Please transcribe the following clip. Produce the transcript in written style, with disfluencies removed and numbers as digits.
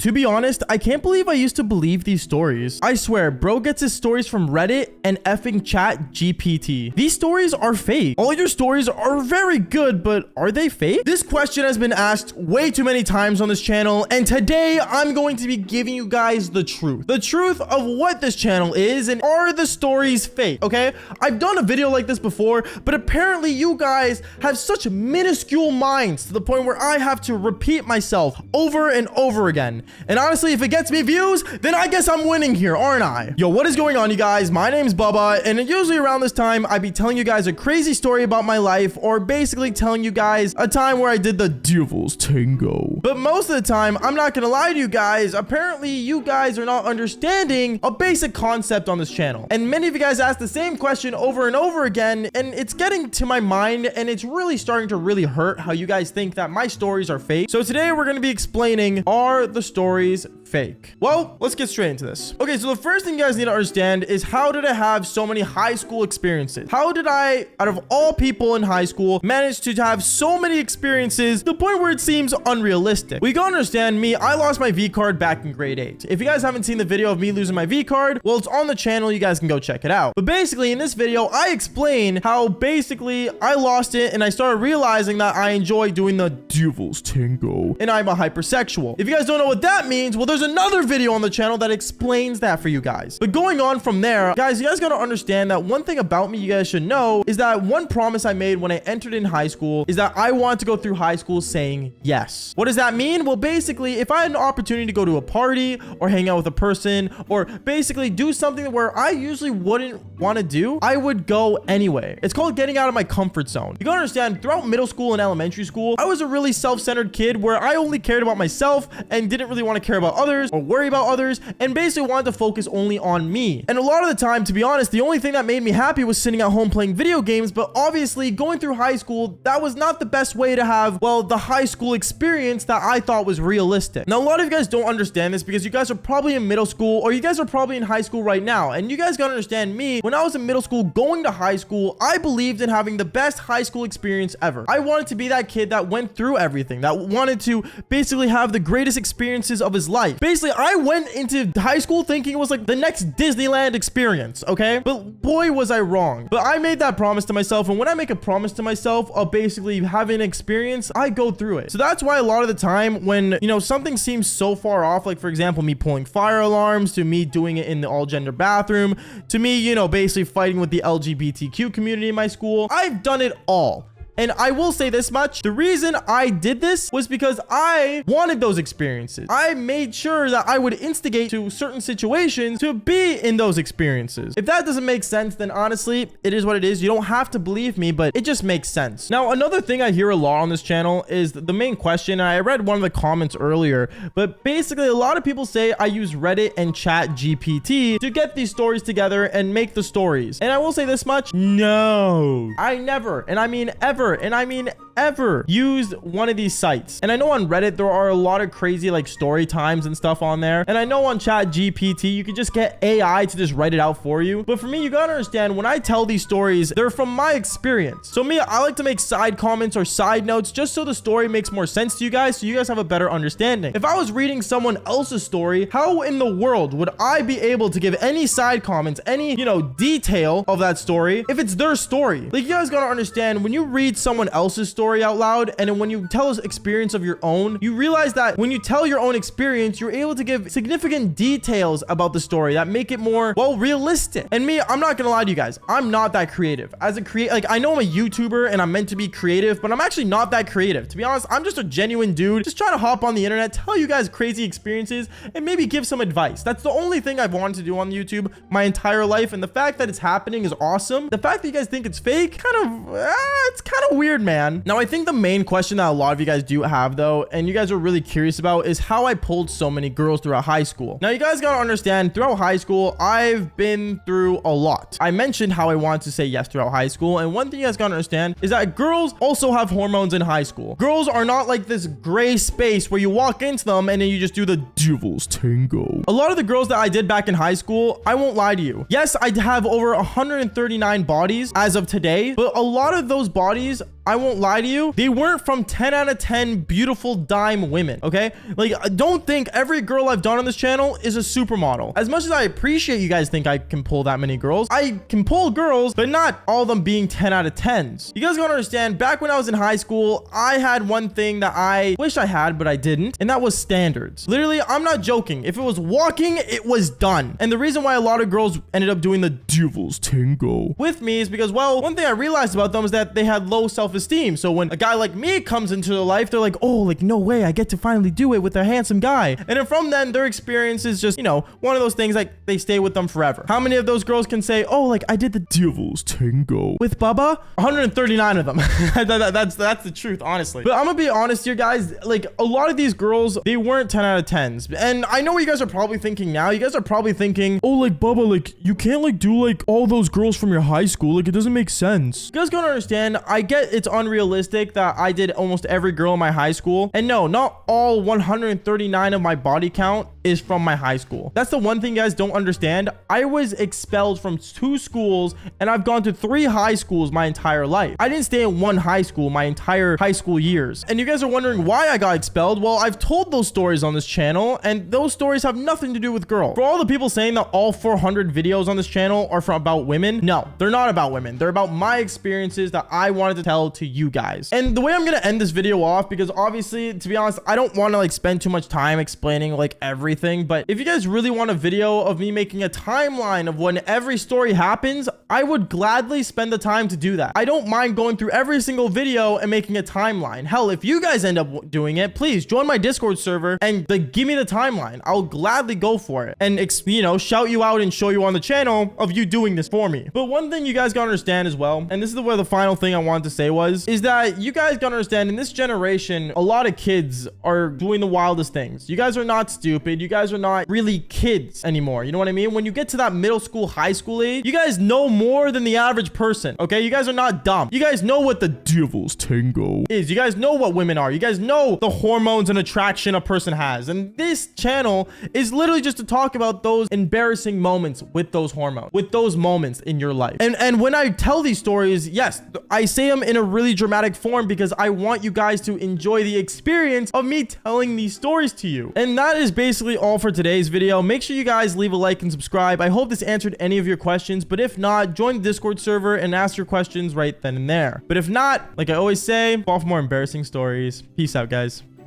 To be honest, I can't believe I used to believe these stories. I swear, bro gets his stories from Reddit and effing chat GPT. These stories are fake. All your stories are very good, but are they fake? This question has been asked way too many times on this channel, and today I'm going to be giving you guys the truth. The truth of what this channel is, and are the stories fake, okay? I've done a video like this before, but apparently you guys have such minuscule minds to the point where I have to repeat myself over and over again. And honestly, if it gets me views, then I guess I'm winning here, aren't I? Yo, what is going on, you guys? My name's Bubba, and usually around this time, I'd be telling you guys a crazy story about my life, or basically telling you guys a time where I did the devil's tango. But most of the time, I'm not gonna lie to you guys, apparently you guys are not understanding a basic concept on this channel. And many of you guys ask the same question over and over again, and it's getting to my mind, and it's really starting to really hurt how you guys think that my stories are fake. So today we're gonna be explaining, are the stories fake? Well, let's get straight into this. Okay, so the first thing you guys need to understand is, how did I have so many high school experiences? How did I, out of all people in high school, manage to have so many experiences to the point where it seems unrealistic? Well, you gotta understand me, I lost my V card back in grade 8. If you guys haven't seen the video of me losing my V card, well, it's on the channel, you guys can go check it out. But basically, in this video, I explain how basically I lost it and I started realizing that I enjoy doing the devil's tango and I'm a hypersexual. If you guys don't know what that means, well, there's another video on the channel that explains that for you guys. But going on from there, guys, you guys gotta understand that one thing about me you guys should know is that one promise I made when I entered in high school is that I want to go through high school saying yes. What does that mean? Well, basically, if I had an opportunity to go to a party or hang out with a person or basically do something where I usually wouldn't want to do, I would go anyway. It's called getting out of my comfort zone. You gotta understand, throughout middle school and elementary school, I was a really self-centered kid where I only cared about myself and didn't really want to care about others or worry about others, and basically wanted to focus only on me. And a lot of the time, to be honest, the only thing that made me happy was sitting at home playing video games. But obviously, going through high school, that was not the best way to have, well, the high school experience that I thought was realistic. Now, a lot of you guys don't understand this because you guys are probably in middle school, or you guys are probably in high school right now. And you guys gotta understand me, when I was in middle school going to high school, I believed in having the best high school experience ever. I wanted to be that kid that went through everything, that wanted to basically have the greatest experiences of his life. Basically, I went into high school thinking it was like the next Disneyland experience, okay? But boy, was I wrong. But I made that promise to myself, and when I make a promise to myself of basically having an experience, I go through it. So that's why a lot of the time when, you know, something seems so far off, like for example, me pulling fire alarms, to me doing it in the all-gender bathroom, to me, you know, basically fighting with the LGBTQ community in my school, I've done it all. And I will say this much, the reason I did this was because I wanted those experiences. I made sure that I would instigate to certain situations to be in those experiences. If that doesn't make sense, then honestly, it is what it is. You don't have to believe me, but it just makes sense. Now, another thing I hear a lot on this channel is the main question. I read one of the comments earlier, but basically a lot of people say I use Reddit and chat GPT to get these stories together and make the stories. And I will say this much, no, I never, and I mean ever, and I mean ever used one of these sites. And I know on Reddit there are a lot of crazy like story times and stuff on there, and I know on chat GPT you can just get AI to just write it out for you. But for me, you gotta understand, when I tell these stories, they're from my experience. So me, I like to make side comments or side notes just so the story makes more sense to you guys, so you guys have a better understanding. If I was reading someone else's story, how in the world would I be able to give any side comments, any, you know, detail of that story if it's their story? Like, you guys gotta understand, when you read someone else's story out loud, and then when you tell an experience of your own, you realize that when you tell your own experience, you're able to give significant details about the story that make it more, well, realistic. And me, I'm not gonna lie to you guys, I'm not that creative. As a like, I know I'm a YouTuber and I'm meant to be creative, but I'm actually not that creative. To be honest, I'm just a genuine dude, just trying to hop on the internet, tell you guys crazy experiences, and maybe give some advice. That's the only thing I've wanted to do on YouTube my entire life, and the fact that it's happening is awesome. The fact that you guys think it's fake, it's kind of weird, man. Now, I think the main question that a lot of you guys do have though, and you guys are really curious about, is how I pulled so many girls throughout high school. Now, you guys gotta understand, throughout high school, I've been through a lot. I mentioned how I wanted to say yes throughout high school, and one thing you guys gotta understand is that girls also have hormones in high school. Girls are not like this gray space where you walk into them and then you just do the devil's tango. A lot of the girls that I did back in high school, I won't lie to you, yes, I have over 139 bodies as of today, but a lot of those bodies I won't lie to you, they weren't from 10 out of 10 beautiful dime women, okay? Like, don't think every girl I've done on this channel is a supermodel. As much as I appreciate you guys think I can pull that many girls, I can pull girls, but not all of them being 10 out of 10s. You guys gotta understand, back when I was in high school, I had one thing that I wish I had, but I didn't, and that was standards. Literally, I'm not joking. If it was walking, it was done. And the reason why a lot of girls ended up doing the devil's tango with me is because, well, one thing I realized about them is that they had low self-esteem. So when a guy like me comes into their life, they're like, oh, like, no way, I get to finally do it with a handsome guy. And then from then, their experience is just, you know, one of those things like they stay with them forever. How many of those girls can say, oh, like, I did the devil's tango with Baba? 139 of them. That's the truth, honestly. But I'm gonna be honest here, guys. Like, a lot of these girls, they weren't 10 out of 10s. And I know what you guys are probably thinking now. You guys are probably thinking, oh, like, Baba, like, you can't, like, do, like, all those girls from your high school. Like, it doesn't make sense. You guys gotta understand, I get it's unrealistic that I did almost every girl in my high school. And no, not all 139 of my body count is from my high school. That's the one thing you guys don't understand. I was expelled from 2 schools and I've gone to 3 high schools my entire life. I didn't stay in one high school my entire high school years. And you guys are wondering why I got expelled. Well, I've told those stories on this channel and those stories have nothing to do with girls. For all the people saying that all 400 videos on this channel are about women, no, they're not about women. They're about my experiences that I wanted to tell to you guys. And the way I'm gonna end this video off, because obviously, to be honest, I don't want to like spend too much time explaining like everything, but if you guys really want a video of me making a timeline of when every story happens, I would gladly spend the time to do that. I don't mind going through every single video and making a timeline. Hell, if you guys end up doing it, please join my Discord server and like give me the timeline. I'll gladly go for it and you know, shout you out and show you on the channel of you doing this for me. But one thing you guys gotta understand as well, and this is where the final thing I wanted to say was, is that you guys gotta understand in this generation, a lot of kids are doing the wildest things. You guys are not stupid. You guys are not really kids anymore. You know what I mean? When you get to that middle school, high school age, you guys know more than the average person. Okay? You guys are not dumb. You guys know what the devil's tango is. You guys know what women are. You guys know the hormones and attraction a person has. And this channel is literally just to talk about those embarrassing moments with those hormones, with those moments in your life. And when I tell these stories, yes, I say them in a really dramatic form because I want you guys to enjoy the experience of me telling these stories to you. And that is basically all for today's video. Make sure you guys leave a like and subscribe. I hope this answered any of your questions, but if not, join the Discord server and ask your questions right then and there. But if not, like I always say, fall for more embarrassing stories. Peace out, guys.